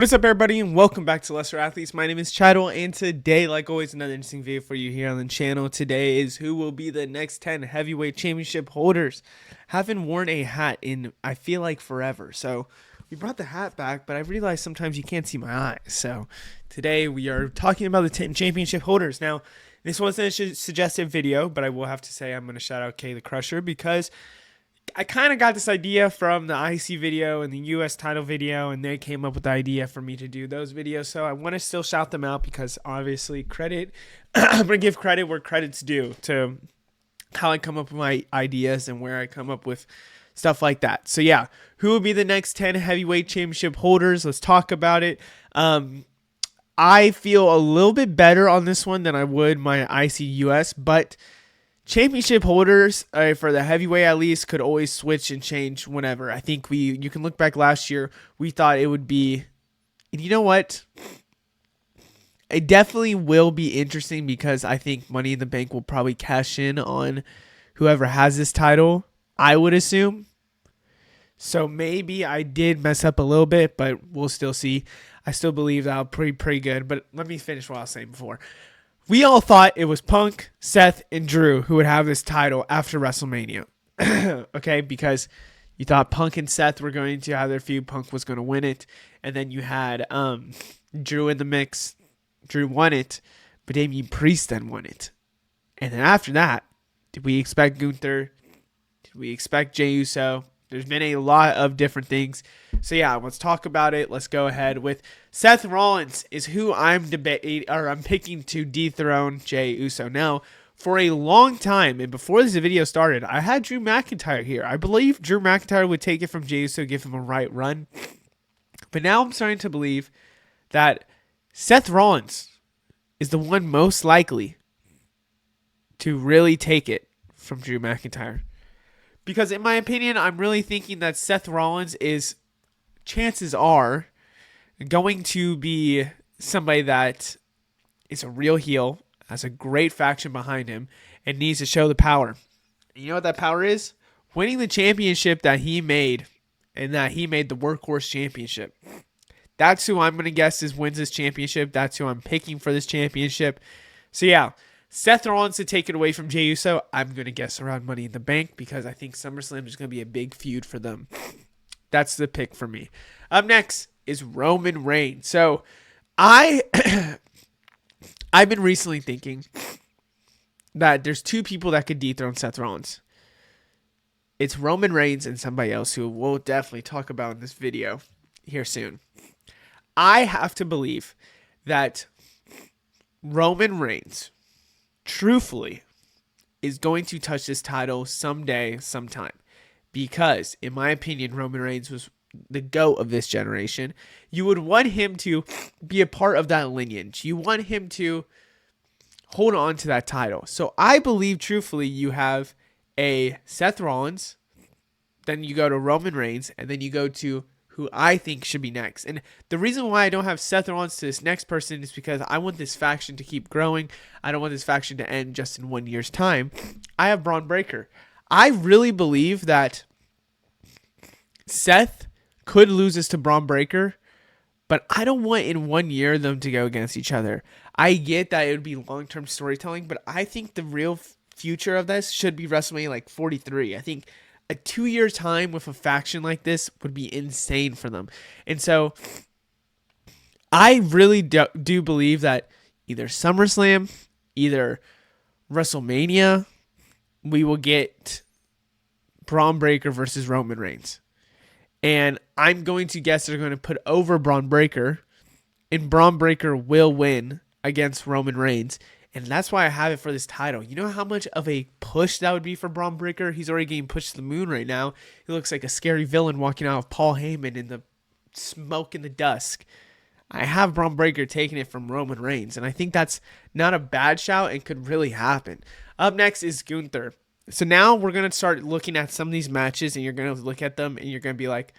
What's up, everybody, and welcome back to Lesser Athletes. My name is Chadwell, and today, like always, another interesting video for you here on the channel. Today is who will be the next 10 heavyweight championship holders. Haven't worn a hat in, I feel like, forever. So we brought the hat back, but I realized sometimes you can't see my eyes. So today we are talking about the 10 championship holders. Now, this wasn't a suggested video, but I will have to say I'm going to shout out Kay the Crusher because I kind of got this idea from the IC video and the US title video, and they came up with the idea for me to do those videos. So I want to still shout them out because obviously credit, I'm going to give credit where credit's due to how I come up with my ideas and where I come up with stuff like that. So yeah, who will be the next 10 heavyweight championship holders? Let's talk about it. I feel a little bit better on this one than I would my IC US, but championship holders for the heavyweight at least could always switch and change whenever. I think you can look back last year, we thought it would be, and you know what? It definitely will be interesting because I think Money in the Bank will probably cash in on whoever has this title, I would assume. So maybe I did mess up a little bit, but we'll still see. I still believe that I'll pretty good, but let me finish what I was saying before. We all thought it was Punk, Seth, and Drew who would have this title after WrestleMania. Okay, because you thought Punk and Seth were going to have their feud. Punk was going to win it. And then you had Drew in the mix. Drew won it, but Damian Priest then won it. And then after that, did we expect Gunther? Did we expect Jey Uso? There's been a lot of different things. So yeah, let's talk about it. Let's go ahead with Seth Rollins is who I'm picking to dethrone Jey Uso. Now, for a long time, and before this video started, I had Drew McIntyre here. I believe Drew McIntyre would take it from Jey Uso, give him a right run. But now I'm starting to believe that Seth Rollins is the one most likely to really take it from Drew McIntyre. Because in my opinion, I'm really thinking that Seth Rollins is, chances are, going to be somebody that is a real heel, has a great faction behind him, and needs to show the power. And you know what that power is? Winning the championship that he made, and that he made the Workhorse Championship. That's who I'm going to guess wins this championship. That's who I'm picking for this championship. So yeah, Seth Rollins to take it away from Jey Uso. I'm going to guess around Money in the Bank because I think SummerSlam is going to be a big feud for them. That's the pick for me. Up next is Roman Reigns. So I've been recently thinking that there's two people that could dethrone Seth Rollins. It's Roman Reigns and somebody else who we'll definitely talk about in this video here soon. I have to believe that Roman Reigns truthfully is going to touch this title someday, sometime. Because, in my opinion, Roman Reigns was the GOAT of this generation. You would want him to be a part of that lineage. You want him to hold on to that title. So I believe, truthfully, you have a Seth Rollins, then you go to Roman Reigns, and then you go to who I think should be next. And the reason why I don't have Seth Rollins to this next person is because I want this faction to keep growing. I don't want this faction to end just in 1 year's time. I have Braun Breaker. I really believe that Seth could lose this to Braun Breaker, but I don't want in 1 year them to go against each other. I get that it would be long-term storytelling, but I think the real future of this should be WrestleMania like 43. I think a 2-year time with a faction like this would be insane for them. And so I really do believe that either SummerSlam, either WrestleMania, we will get Braun Breaker versus Roman Reigns. And I'm going to guess they're going to put over Braun Breaker, and Braun Breaker will win against Roman Reigns. And that's why I have it for this title. You know how much of a push that would be for Braun Breaker? He's already getting pushed to the moon right now. He looks like a scary villain walking out of Paul Heyman in the smoke in the dusk. I have Braun Breaker taking it from Roman Reigns, and I think that's not a bad shout and could really happen. Up next is Gunther. So now we're going to start looking at some of these matches, and you're going to look at them, and you're going to be like,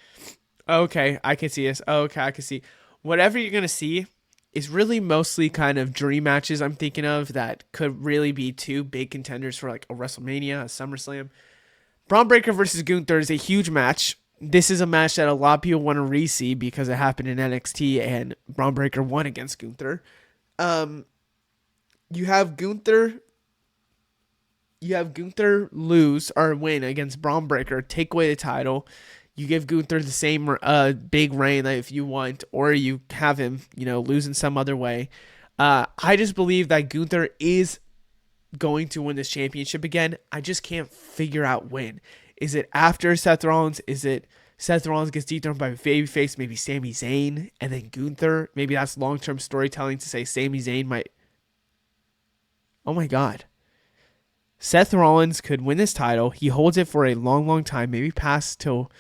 okay, I can see this. Okay, I can see. Whatever you're going to see is really mostly kind of dream matches I'm thinking of that could really be two big contenders for like a WrestleMania, a SummerSlam. Braun Breaker versus Gunther is a huge match. this is a match that a lot of people want to re-see because it happened in NXT and Braun Breaker won against Gunther. You have Gunther lose or win against Braun Breaker, take away the title. You give Gunther the same big reign if you want, or you have him, lose in some other way. I just believe that Gunther is going to win this championship again. I just can't figure out when. Is it after Seth Rollins? Is it Seth Rollins gets dethroned by babyface, maybe Sami Zayn, and then Gunther? Maybe that's long-term storytelling to say Sami Zayn might... Oh my God. Seth Rollins could win this title. He holds it for a long, long time, maybe past till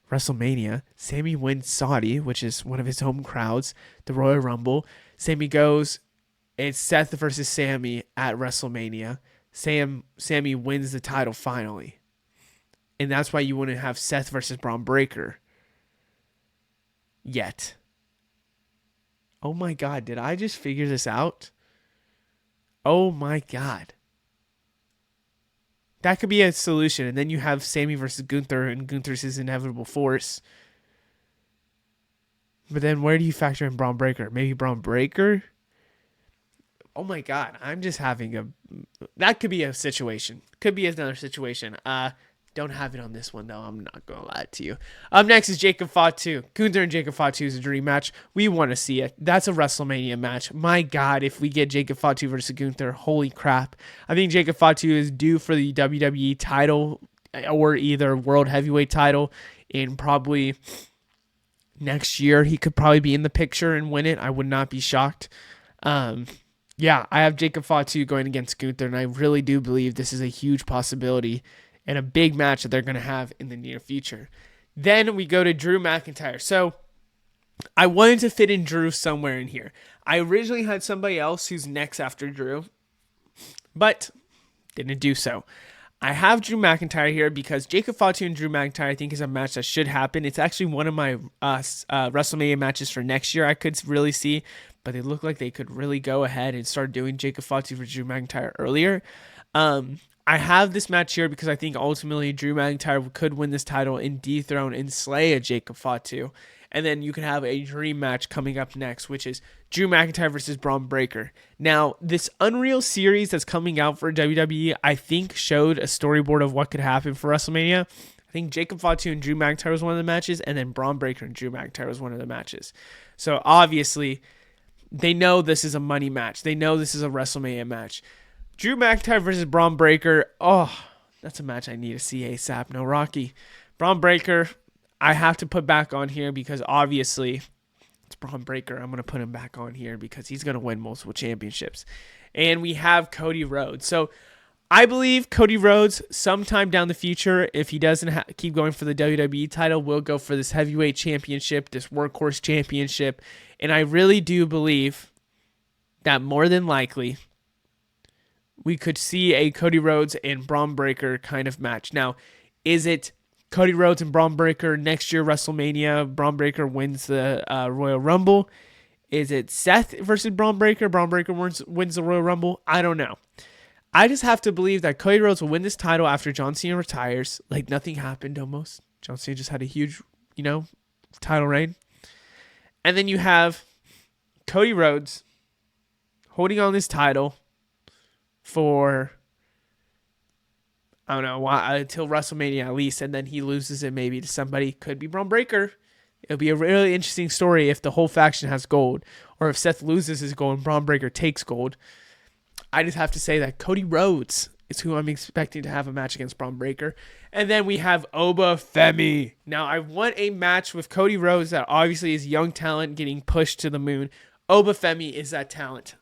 WrestleMania. Sami wins Saudi, which is one of his home crowds, the Royal Rumble. Sami goes, it's Seth versus Sami at WrestleMania. Sami wins the title finally. And that's why you wouldn't have Seth versus Braun Breaker yet. Oh my God, did I just figure this out? Oh my God. That could be a solution. And then you have Sami versus Gunther, and Gunther's his inevitable force. But then where do you factor in Braun Breaker? Maybe Braun Breaker? Oh my God, I'm just having that could be a situation. Could be another situation. Don't have it on this one, though. I'm not going to lie to you. Up next is Jacob Fatu. Gunther and Jacob Fatu is a dream match. We want to see it. That's a WrestleMania match. My God, if we get Jacob Fatu versus Gunther, holy crap. I think Jacob Fatu is due for the WWE title or either World Heavyweight title in probably next year. He could probably be in the picture and win it. I would not be shocked. Yeah, I have Jacob Fatu going against Gunther, and I really do believe this is a huge possibility and a big match that they're going to have in the near future. Then we go to Drew McIntyre. So I wanted to fit in Drew somewhere in here. I originally had somebody else who's next after Drew, but didn't do so. I have Drew McIntyre here because Jacob Fatu and Drew McIntyre I think is a match that should happen. It's actually one of my WrestleMania matches for next year I could really see, but they look like they could really go ahead and start doing Jacob Fatu for Drew McIntyre earlier. I have this match here because I think ultimately Drew McIntyre could win this title and dethrone and slay a Jacob Fatu. And then you can have a dream match coming up next, which is Drew McIntyre versus Braun Breaker. Now, this Unreal series that's coming out for WWE, I think showed a storyboard of what could happen for WrestleMania. I think Jacob Fatu and Drew McIntyre was one of the matches, and then Braun Breaker and Drew McIntyre was one of the matches. So obviously, they know this is a money match. They know this is a WrestleMania match. Drew McIntyre versus Braun Breaker. Oh, that's a match I need to see ASAP. No Rocky. Braun Breaker, I have to put back on here because obviously it's Braun Breaker. I'm going to put him back on here because he's going to win multiple championships. And we have Cody Rhodes. So I believe Cody Rhodes sometime down the future, if he doesn't keep going for the WWE title, will go for this heavyweight championship, this workhorse championship. And I really do believe that more than likely we could see a Cody Rhodes and Braun Breaker kind of match. Now, is it Cody Rhodes and Braun Breaker next year WrestleMania? Braun Breaker wins the Royal Rumble. Is it Seth versus Braun Breaker? Braun Breaker wins the Royal Rumble? I don't know. I just have to believe that Cody Rhodes will win this title after John Cena retires. Like nothing happened almost. John Cena just had a huge, title reign. And then you have Cody Rhodes holding on this title for, I don't know, until WrestleMania at least, and then he loses it maybe to somebody. Could be Braun Breaker. It'll be a really interesting story if the whole faction has gold, or if Seth loses his gold and Braun Breaker takes gold. I just have to say that Cody Rhodes is who I'm expecting to have a match against Braun Breaker. And then we have Oba Femi. Now, I want a match with Cody Rhodes that obviously is young talent getting pushed to the moon. Oba Femi is that talent.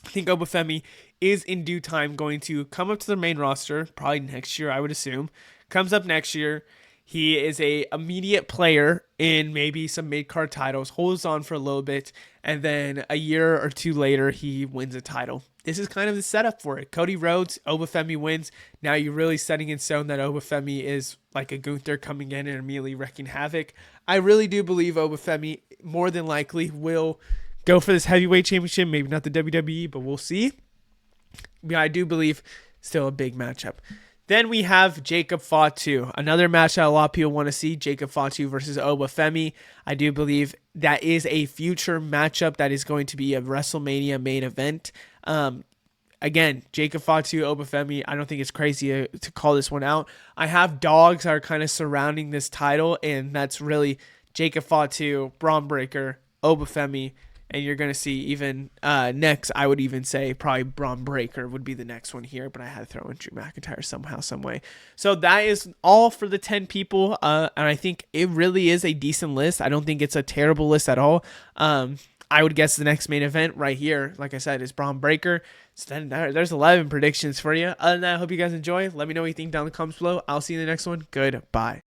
I think Oba Femi is in due time going to come up to the main roster, probably next year, I would assume. Comes up next year. He is a immediate player in maybe some mid-card titles, holds on for a little bit, and then a year or two later, he wins a title. This is kind of the setup for it. Cody Rhodes, Oba Femi wins. Now you're really setting in stone that Oba Femi is like a Gunther coming in and immediately wreaking havoc. I really do believe Oba Femi more than likely will go for this heavyweight championship. Maybe not the WWE, but we'll see. Yeah, I do believe still a big matchup. Then we have Jacob Fatu, another match that a lot of people want to see, Jacob Fatu versus Obafemi. I do believe that is a future matchup that is going to be a WrestleMania main event. Again, Jacob Fatu, Obafemi, I don't think it's crazy to call this one out. I have dogs that are kind of surrounding this title, and that's really Jacob Fatu, Braun Breaker, Obafemi, and you're going to see even next, I would even say probably Braun Breaker would be the next one here, but I had to throw in Drew McIntyre somehow, some way. So that is all for the 10 people, and I think it really is a decent list. I don't think it's a terrible list at all. I would guess the next main event right here, like I said, is Braun Breaker. So then there's 11 predictions for you. Other than that, I hope you guys enjoy. Let me know what you think down in the comments below. I'll see you in the next one. Goodbye.